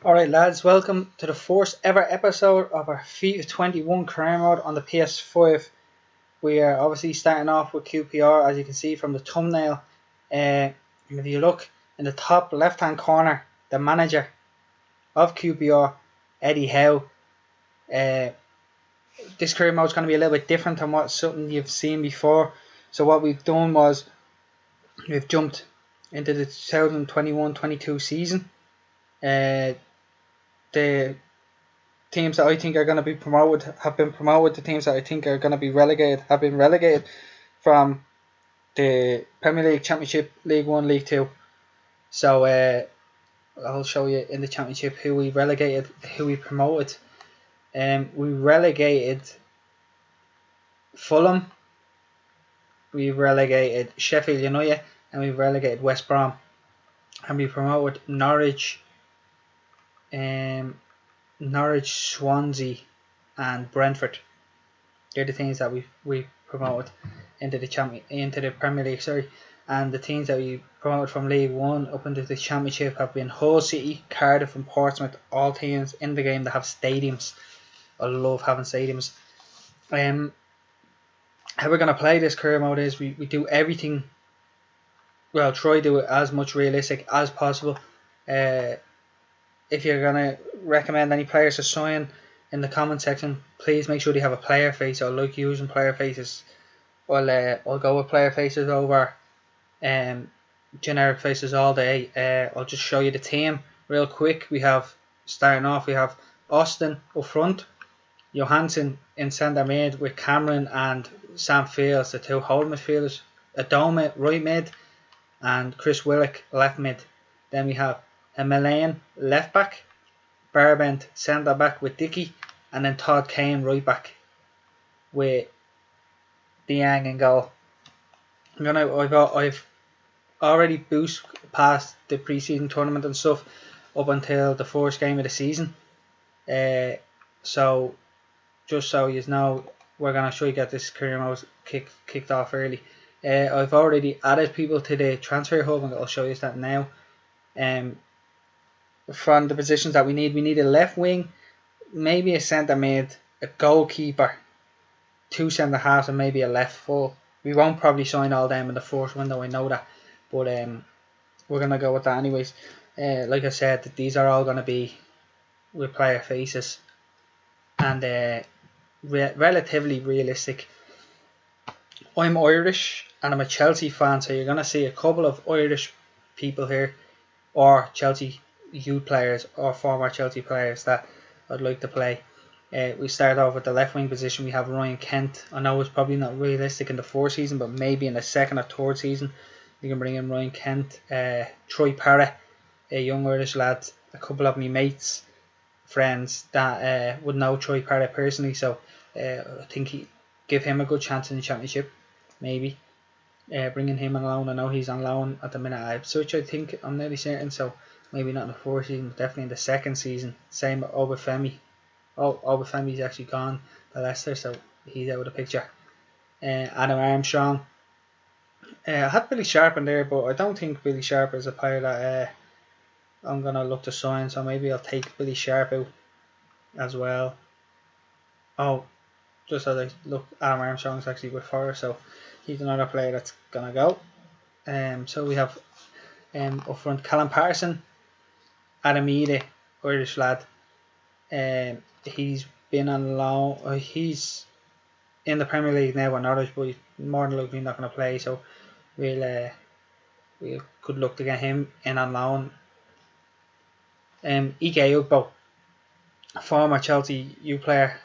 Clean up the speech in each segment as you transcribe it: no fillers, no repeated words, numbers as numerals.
Alright lads, welcome to the first ever episode of our FIFA 21 career mode on the PS5. We are obviously starting off with QPR, as you can see from the thumbnail. If you look in the top left hand corner, the manager of QPR, Eddie Howe. This career mode is going to be a little bit different than what something you've seen before. So what we've done was we've jumped into the 2021-22 season. The teams that I think are going to be promoted have been promoted. The teams that I think are going to be relegated have been relegated from the Premier League, Championship, League 1, League 2. So I'll show you in the Championship who we relegated, who we promoted. We relegated Fulham, we relegated Sheffield United, and we relegated West Brom. And we promoted Norwich, Swansea, and Brentford. They're the teams that we promoted into the Premier League, and the teams that we promoted from League 1 up into the Championship have been Hull City, Cardiff and Portsmouth, all teams in the game that have stadiums. I love having stadiums. How we're going to play this career mode is we do everything, well, try to do it as much realistic as possible. If you're going to recommend any players to sign in the comment section, please make sure they have a player face. I like using player faces. I'll go with player faces over generic faces all day. I'll just show you the team real quick. Starting off, we have Austin up front, Johansson in centre mid with Cameron and Sam Fields, the two holding midfielders, Adoma right mid, and Chris Willock left mid. Then we have Himalayan left back, Barbent centre back with Dickey, and then Todd Kane right back with Diang in goal. I've already boosted past the pre-season tournament and stuff up until the first game of the season. So just so you know, we're gonna try to get this career mode kicked off early. I've already added people to the transfer hub, and I'll show you that now. From the positions that we need a left wing, maybe a centre mid, a goalkeeper, two centre halves, and maybe a left full. We won't probably sign all them in the first window, I know that, but we're gonna go with that anyways. Like I said, these are all gonna be with player faces and relatively realistic. I'm Irish and I'm a Chelsea fan, so you're gonna see a couple of Irish people here, or Chelsea youth players or former Chelsea players that I'd like to play. We start off with the left wing position. We have Ryan Kent. I know it's probably not realistic in the fourth season, but maybe in the second or third season you can bring in Ryan Kent. Troy Parrott, a young Irish lad. A couple of my mates, friends that would know Troy Parrott personally, so I think give him a good chance in the Championship. Maybe bringing him on loan. I know he's on loan at the minute at Ipswich, I think, I'm nearly certain, so maybe not in the fourth season, definitely in the second season. Same with Obafemi. Obafemi's actually gone to Leicester, so he's out of the picture. Adam Armstrong. I had Billy Sharp in there, but I don't think Billy Sharp is a player that I'm going to look to sign, so maybe I'll take Billy Sharp out as well. Oh, just as I look, Adam Armstrong's actually with Forest, so he's another player that's going to go. So we have up front Callum Parson, Adam Ede, Irish lad. He's been on loan. He's in the Premier League now with Norwich, but he's more than likely not going to play. So we could look to get him in on loan. Ike Ugbo, former Chelsea U player.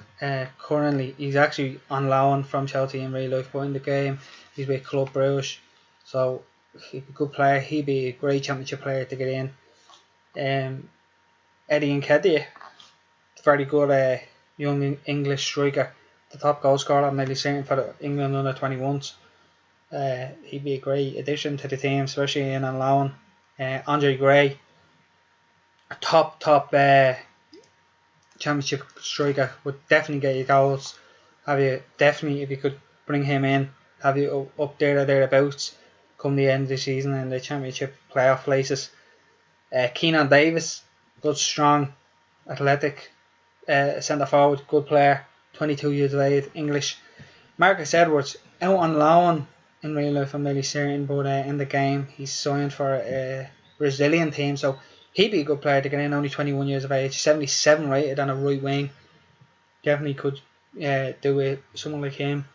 Currently, he's actually on loan from Chelsea in real life, but in the game he's with Club Brugge. So he's a good player. He'd be a great Championship player to get in. Eddie Nketiah, very good young English striker, the top goal scorer, I'm nearly certain, for the England under 21s. He'd be a great addition to the team, especially in on loan. Andre Gray, a top Championship striker, would definitely get you goals. If you could bring him in, have you up there or thereabouts come the end of the season in the Championship playoff places. Keenan Davis, good, strong, athletic centre forward, good player, 22 years of age, English. Marcus Edwards, out on loan in real life, I'm really certain, but in the game, he's signed for a Brazilian team, so he'd be a good player to get in, only 21 years of age, 77 rated on a right wing. Definitely could do with someone like him.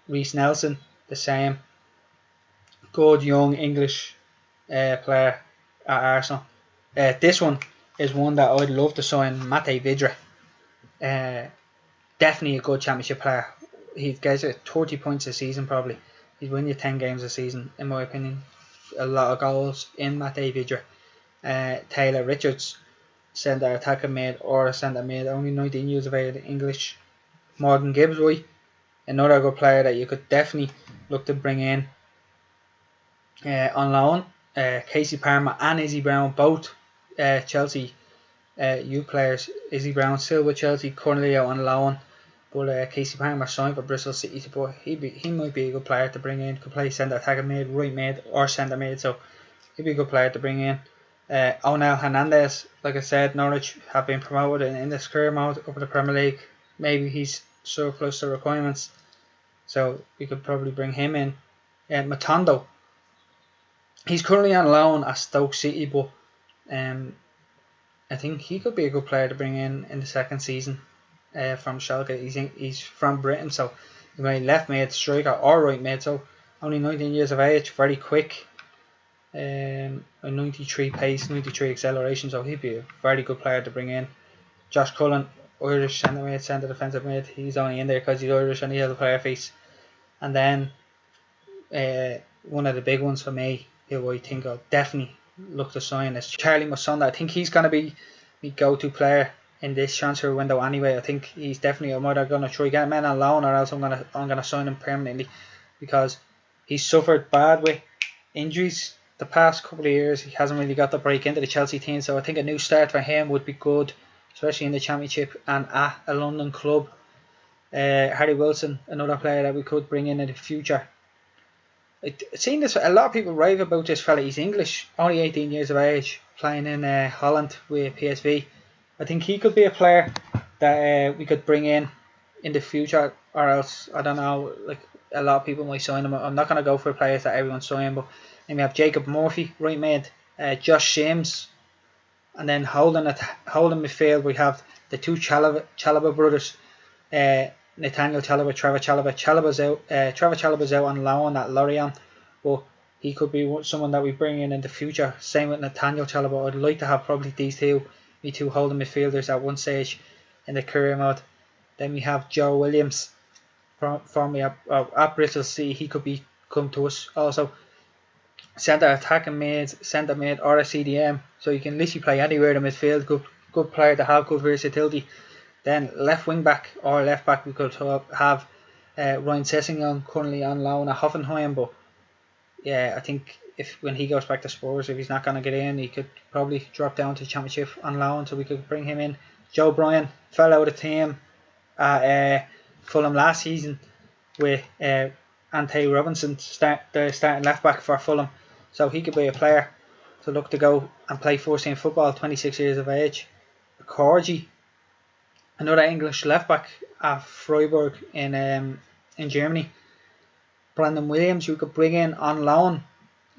Reese Nelson, the same. Good young English player at Arsenal. This one is one that I'd love to sign, Mate Vidra. Definitely a good championship player. He gets 30 points a season probably. He's winning 10 games a season, in my opinion. A lot of goals in Mate Vidra. Taylor Richards, centre attacking mid or centre mid, only 19 years of age, English. Morgan Gibbswhite, another good player that you could definitely look to bring in on loan. Casey Palmer and Izzy Brown, both Chelsea youth players. Izzy Brown still with Chelsea, currently out on loan, but Casey Palmer signed for Bristol City, but he might be a good player to bring in. Could play centre attacking mid, right mid or centre mid, so he'd be a good player to bring in. Onel Hernandez, like I said, Norwich have been promoted in this career mode over the Premier League. Maybe he's surplus to requirements, so we could probably bring him in. Matondo, he's currently on loan at Stoke City, but I think he could be a good player to bring in the second season from Schalke. He's from Britain, so he might left mid, striker or right mid, so only 19 years of age, very quick. A 93 pace, 93 acceleration, so he'd be a very good player to bring in. Josh Cullen, Irish centre mid, centre defensive mid. He's only in there because he's Irish and he has a player face. And then one of the big ones for me, who I think I'll definitely look to sign, is Charlie Musonda. I think he's going to be my go-to player in this transfer window anyway. I think he's definitely, I'm either going to try get him in on loan or else I'm going to sign him permanently, because he's suffered bad with injuries the past couple of years. He hasn't really got the break into the Chelsea team, so I think a new start for him would be good, especially in the Championship and at a London club. Harry Wilson, another player that we could bring in the future. I've seen this, a lot of people rave about this fella. He's English, only 18 years of age, playing in Holland with PSV. I think he could be a player that we could bring in the future, or else, I don't know, like a lot of people might sign him. I'm not going to go for players that everyone's signing, but then we have Jacob Murphy, right mid, Josh James, and then holding midfield we have the two Chalobah brothers, Nathaniel Chalobah, Trevor Chalobah. Trevor Chalobah's out on loan at Lorient, but he could be someone that we bring in the future. Same with Nathaniel Chalobah. I'd like to have probably these two holding midfielders at one stage in the career mode. Then we have Joe Williams formerly at Bristol City. He could come to us also. Centre attacking mid, centre mid or a CDM, so you can literally play anywhere in the midfield. Good player to have, good versatility. Then left wing back or left back, we could have Ryan Sessegnon, currently on loan at Hoffenheim, but yeah, I think when he goes back to Spurs, if he's not going to get in, he could probably drop down to Championship on loan, so we could bring him in. Joe Bryan fell out of the team at Fulham last season with Ante Robinson starting left back for Fulham, so he could be a player to look to go and play first team football, 26 years of age. Corgi, another English left back at Freiburg in Germany. Brandon Williams, you could bring in on loan.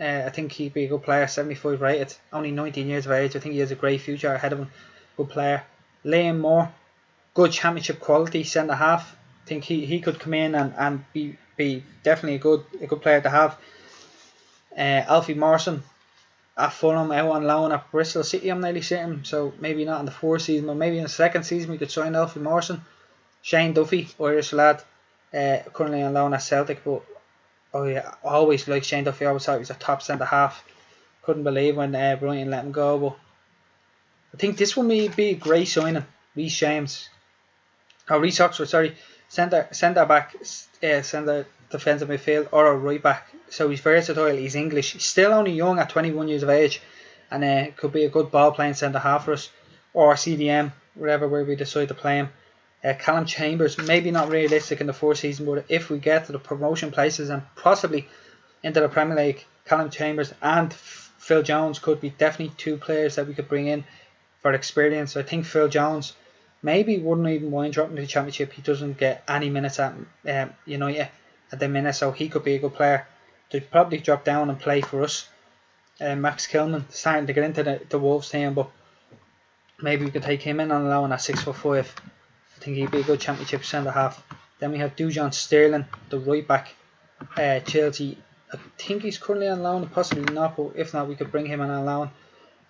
I think he'd be a good player, 75 rated, only 19 years of age. I think he has a great future ahead of him. Good player. Liam Moore, good Championship quality centre half. I think he could come in and be definitely a good player to have. Alfie Morrison at Fulham, out on loan at Bristol City, I'm nearly certain, so maybe not in the fourth season, but maybe in the second season we could sign Alfie Morrison. Shane Duffy, Irish lad, currently on loan at Celtic, but I always liked Shane Duffy. I always thought he was a top centre half. Couldn't believe when Brighton let him go, but I think this will be a great signing. Reese Oxford, sorry, centre back, centre defensive midfield or a right back. So he's versatile. He's English. He's still only young at 21 years of age, and could be a good ball playing centre half for us, or CDM, wherever where we decide to play him. Callum Chambers, maybe not realistic in the fourth season, but if we get to the promotion places and possibly into the Premier League, Callum Chambers and Phil Jones could be definitely two players that we could bring in for experience. I think Phil Jones maybe wouldn't even mind dropping to the Championship. He doesn't get any minutes at United at the minute, so he could be a good player to probably drop down and play for us. Max Kilman starting to get into the Wolves team, but maybe we could take him in on loan at 6'5". I think he'd be a good Championship centre half. Then we have Dujon Sterling, the right back, Chelsea. I think he's currently on loan, possibly not, but if not, we could bring him in on loan.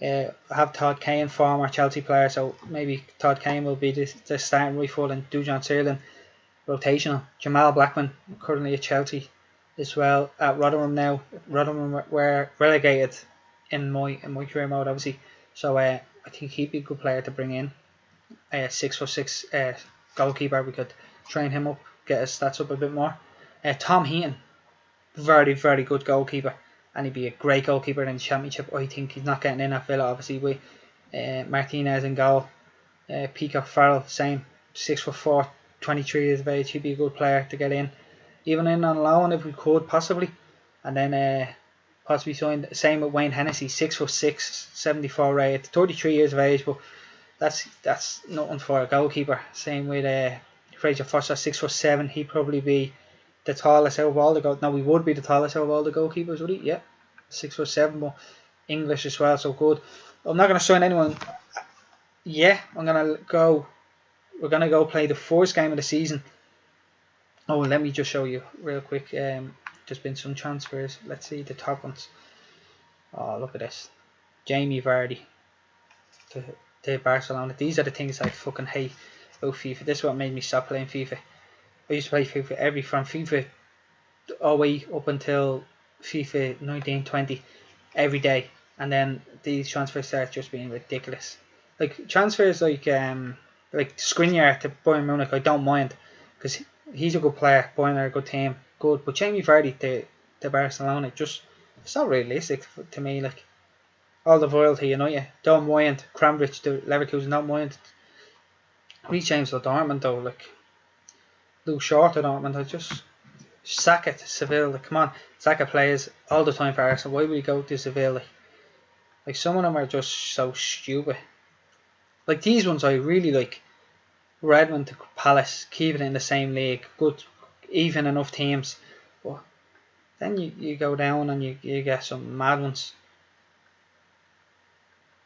I have Todd Kane, former Chelsea player, so maybe Todd Kane will be the starting right foot and Dujon Sterling rotational. Jamal Blackman, currently at Chelsea as well, at Rotherham now. Rotherham were relegated in my career mode, obviously, so I think he'd be a good player to bring in. 6'6" goalkeeper, we could train him up, get his stats up a bit more. Tom Heaton, very, very good goalkeeper, and he'd be a great goalkeeper in the Championship. I think he's not getting in at Villa, obviously, with Martinez in goal. Peacock Farrell, same, 6'4", 23 years of age. He'd be a good player to get in, even in on loan if we could, possibly. And then possibly signed, same with Wayne Hennessy, 6'6", 74 rated, 33 years of age, but that's nothing for a goalkeeper. Same with Fraser Foster, 6'7". He'd probably be the tallest out of all the goalkeepers. No, we would be the tallest out of all the goalkeepers, would he? Yeah, 6'7", but English as well, so good. I'm not going to sign anyone. Yeah, we're going to go play the first game of the season. Oh, let me just show you real quick. There's been some transfers. Let's see the top ones. Oh, look at this. Jamie Vardy to Barcelona. These are the things I fucking hate about FIFA. This is what made me stop playing FIFA. I used to play FIFA from FIFA 08 up until FIFA 19-20 every day, and then these transfers start just being ridiculous. Like transfers like Skriniar to Bayern Munich, I don't mind because he's a good player. Bayern are a good team, good. But Jamie Vardy to Barcelona, it's not realistic to me. Like all the loyalty, don't mind. Kramrich to Leverkusen, don't mind. Reece James to Dortmund though, like Luke Shaw to Dortmund, I just sack it to Seville. Like, come on, Saka plays all the time for Arsenal. Why would we go to Seville? Like some of them are just so stupid. Like these ones I really like. Redmond to Palace, keep it in the same league, good, even enough teams. But then you go down and you get some mad ones.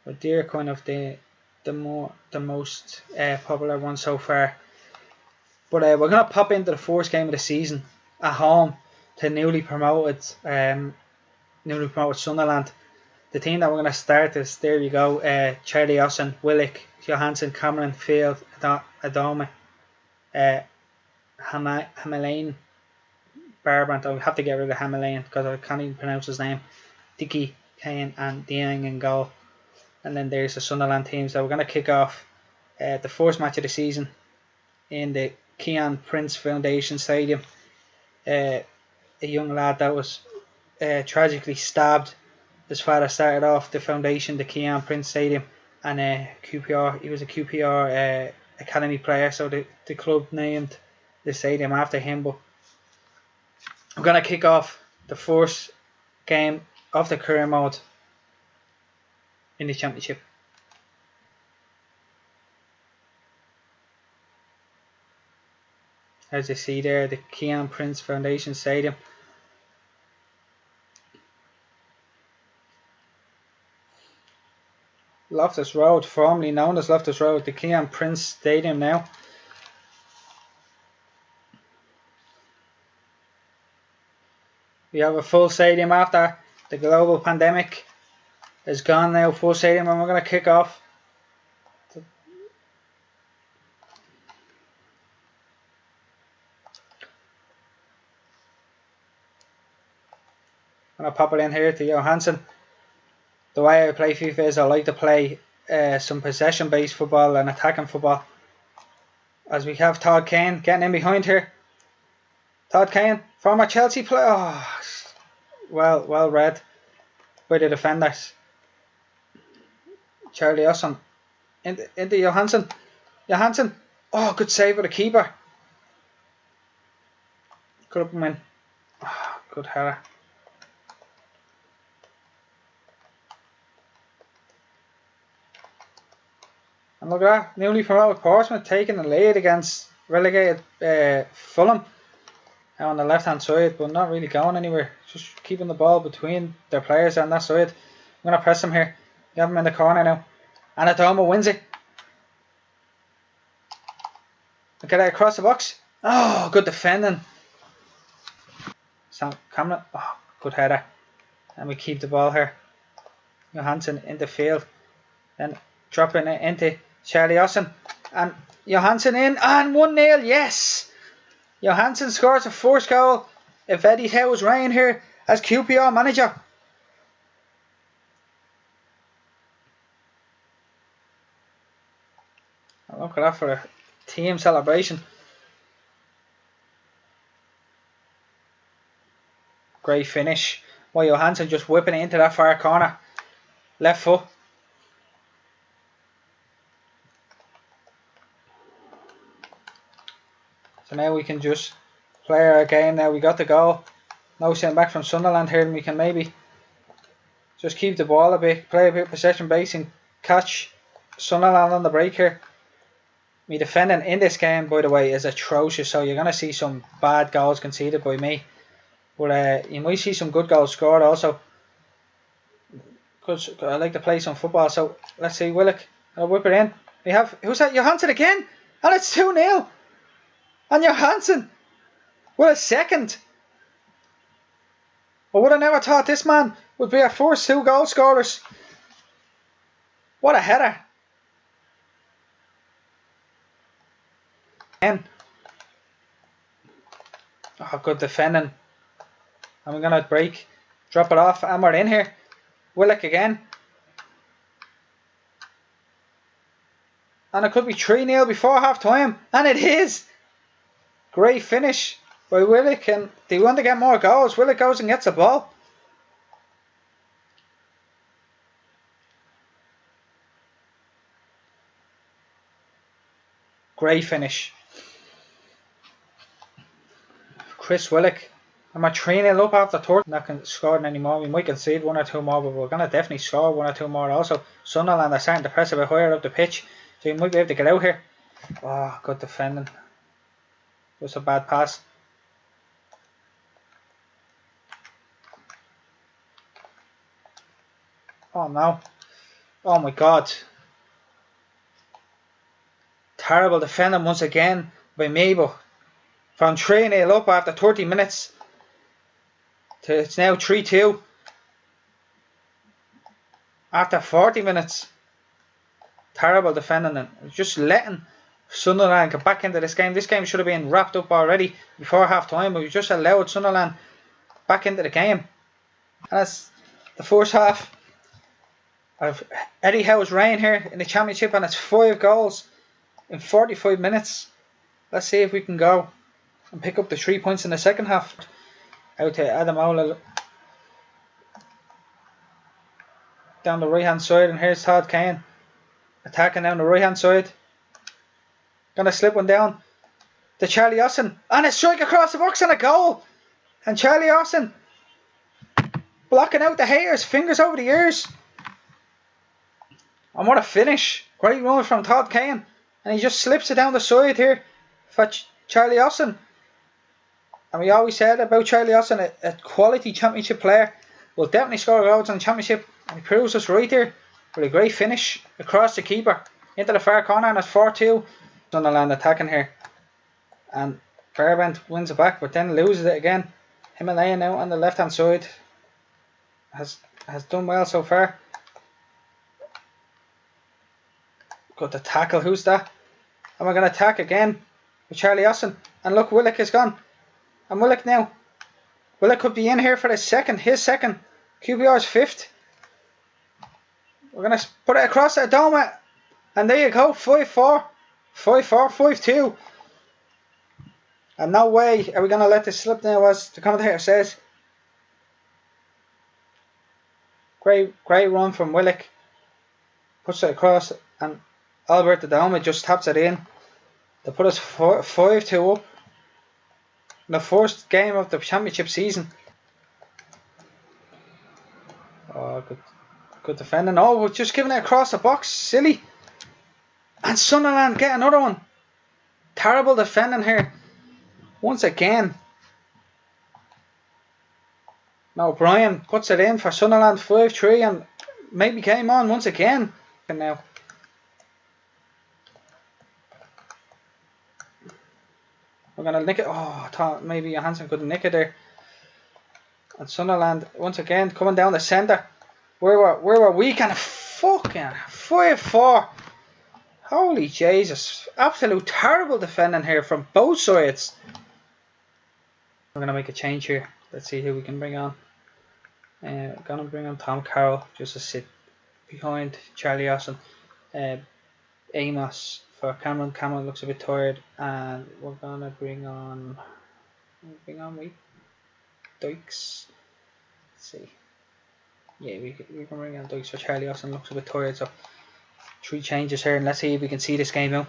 But they're kind of the most popular ones so far. But we're gonna pop into the first game of the season at home to newly promoted Sunderland. The team that we're gonna start is, there you go, Charlie Austin, Willock, Johansson, Cameron, Field, Adoma, Hamelaine, Barbant. I have to get rid of Hamelaine because I can't even pronounce his name. Dickey, Kane, and Dieng in goal. And then there's the Sunderland team. So we're going to kick off the first match of the season in the Kean Prince Foundation Stadium. A young lad that was tragically stabbed. His father started off the foundation, the Kean Prince Stadium, and QPR. He was a QPR academy player, so the club named the stadium after him. But I'm going to kick off the first game of the career mode in the Championship. As you see there, the Kean Prince Foundation Stadium. Loftus Road, formerly known as Loftus Road, the Kean Prince Stadium now. We have a full stadium after the global pandemic is gone now, full stadium, and we're going to kick off. I'm going to pop it in here to Johansson. The way I play FIFA is I like to play some possession based football and attacking football. As we have Todd Kane getting in behind here. Todd Kane, former Chelsea player. Oh, well read by the defenders. Charlie Austin into Johansson. Johansson. Oh, good save with the keeper. Could have win. Oh, good header. And look at that, newly promoted Portsmouth taking the lead against relegated Fulham on the left hand side, but not really going anywhere. Just keeping the ball between their players on that side. I'm going to press him here. Get him in the corner now. And Adoma wins it. Get it across the box. Oh, good defending. Sam Cameron. Oh, good header. And we keep the ball here. Johansson in the field. Then dropping it into Charlie Austin. And Johansson in. And 1-0. Yes. Johansson scores the first goal if Eddie Howe's reign here as QPR manager. Look at that for a team celebration. Great finish. Well, Johansson just whipping it into that far corner. Left foot. So now we can just play our game now. We got the goal. No sent back from Sunderland here, and we can maybe just keep the ball a bit, play a bit possession base and catch Sunderland on the break here. Me defending in this game, by the way, is atrocious, so you're going to see some bad goals conceded by me. But you might see some good goals scored also. Because I like to play some football, so let's see. Willock, I'll whip it in. We have, who's that? Johansson again? And it's 2-0. And Johansson with a second. I would have never thought this man would be our first 2 goal scorers. What a header. And oh, good defending. And we're going to break, drop it off, and we're in here. Willock again. And it could be 3-0 before half time. And it is. Great finish by Willock. And they want to get more goals. Willock goes and gets the ball. Great finish. Chris Willock. And we're 3-0 up after third. Not scoring anymore. We might concede 1 or 2 more, but we're going to definitely score 1 or 2 more also. Sunderland are starting to press a bit higher up the pitch, so we might be able to get out here. Oh, good defending. Just a bad pass. Oh no. Oh my god. Terrible defending once again by Mabel. From 3-0 up after 30 minutes. It's now 3-2 after 40 minutes. Terrible defending and just letting Sunderland get back into this game. This game should have been wrapped up already before half time, but we just allowed Sunderland back into the game. And that's the first half of Eddie Howe's reign here in the Championship, and it's 5 goals in 45 minutes. Let's see if we can go and pick up the 3 points in the second half. Out to Adam Ola down the right hand side, and here's Todd Kane attacking down the right hand side. Gonna slip one down to Charlie Austin, and a strike across the box and a goal. And Charlie Austin blocking out the haters, fingers over the ears. And what a finish. Great run from Todd Kane, and he just slips it down the side here for Charlie Austin. And we always said about Charlie Austin, a quality Championship player, will definitely score goals in the Championship, and he proves us right here with a great finish across the keeper into the far corner, and it's 4-2. Sunderland attacking here, and Fairbairn wins it back, but then loses it again. Himalayan now on the left hand side has done well so far. Got the tackle. Who's that? And we're going to attack again with Charlie Austin, and look, Willock is gone. And Willock now. Willock could be in here for his second. QPR's 5th. We're going to put it across the Adoma. And there you go. 5-4. 5-4. 5-2. And no way are we going to let this slip now, as the commentator says. Great run from Willock. Puts it across, and Albert Adoma just taps it in to put us 5-2 up. The first game of the Championship season. Oh, good defending. Oh, we're just giving it across the box. Silly. And Sunderland get another one. Terrible defending here. Once again. Now Brian puts it in for Sunderland 5-3 and maybe came on once again. And now. We're going to nick it. Oh, I thought maybe Johansson couldn't nick it there. And Sunderland once again coming down the centre. We were weak and fucking 5-4. Holy Jesus. Absolute terrible defending here from both sides. We're going to make a change here. Let's see who we can bring on. Going to bring on Tom Carroll just to sit behind Charlie Austin. Amos for Cameron. Cameron looks a bit tired. And we're going to bring on Dykes. Let's see. Yeah, we can bring on Dykes for Charlie Austin. Looks a bit tired. So 3 changes here. And let's see if we can see this game out.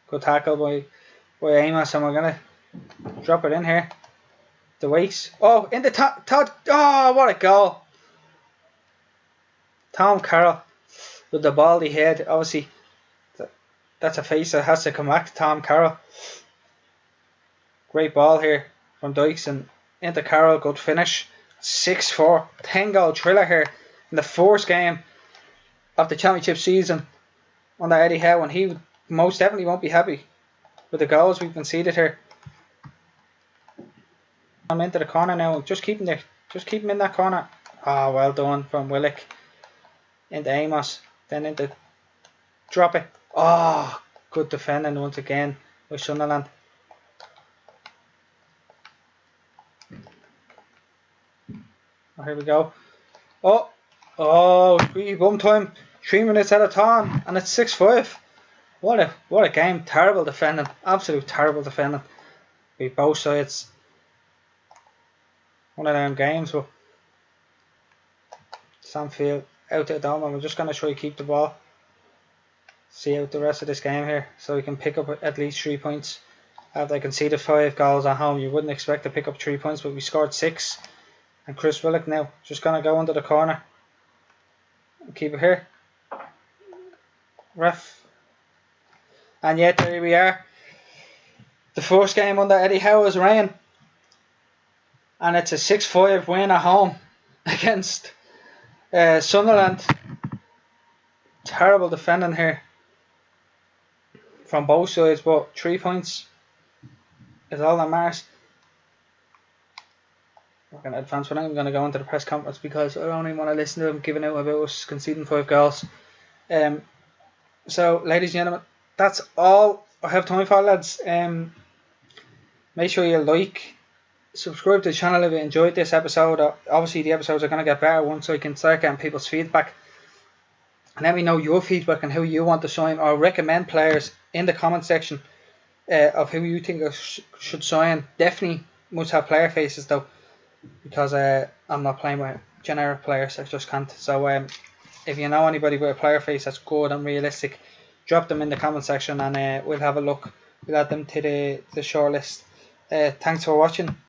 Good tackle by Amos, and we're gonna drop it in here. The Wakes. Oh, in the top. Oh, what a goal! Tom Carroll with the baldy head. Obviously, that's a face that has to come back to Tom Carroll. Great ball here from Dykes and into Carroll. Good finish. 6-4. 10-goal thriller here in the first game of the championship season under Eddie Howe, and he most definitely won't be happy with the goals we've conceded here. I'm into the corner now. Just keep him in that corner. Ah, well done from Willock. Into Amos. Then into drop it. Oh, good defending once again by Sunderland. Oh, here we go. Oh, 3-1 time. 3 minutes at a time, and it's 6-5. What a game. Terrible defending. Absolute terrible defending by both sides. One of them games, but Samfield out to the dome, and we're just going to try to keep the ball. See out the rest of this game here, so we can pick up at least 3 points. After I conceded 5 goals at home, you wouldn't expect to pick up 3 points, but we scored 6. And Chris Willock now just going to go under the corner. Keep it here. Ref. And yet there we are. The first game under Eddie Howe is rain. And it's a 6-5 win at home against Sunderland. Terrible defending here from both sides, but 3 points is all that matters. We're going to advance, but I'm going to go into the press conference because I don't even want to listen to them giving out about us conceding 5 goals. So, ladies and gentlemen, that's all I have time for, lads. Make sure you like, subscribe to the channel if you enjoyed this episode. Obviously, the episodes are going to get better once I can start getting people's feedback. And let me know your feedback and who you want to sign or recommend players in the comment section of who you think should sign. Definitely must have player faces though, because I'm not playing with generic players. I just can't. So if you know anybody with a player face that's good and realistic, drop them in the comment section and we'll have a look. We'll add them to the shortlist. Thanks for watching.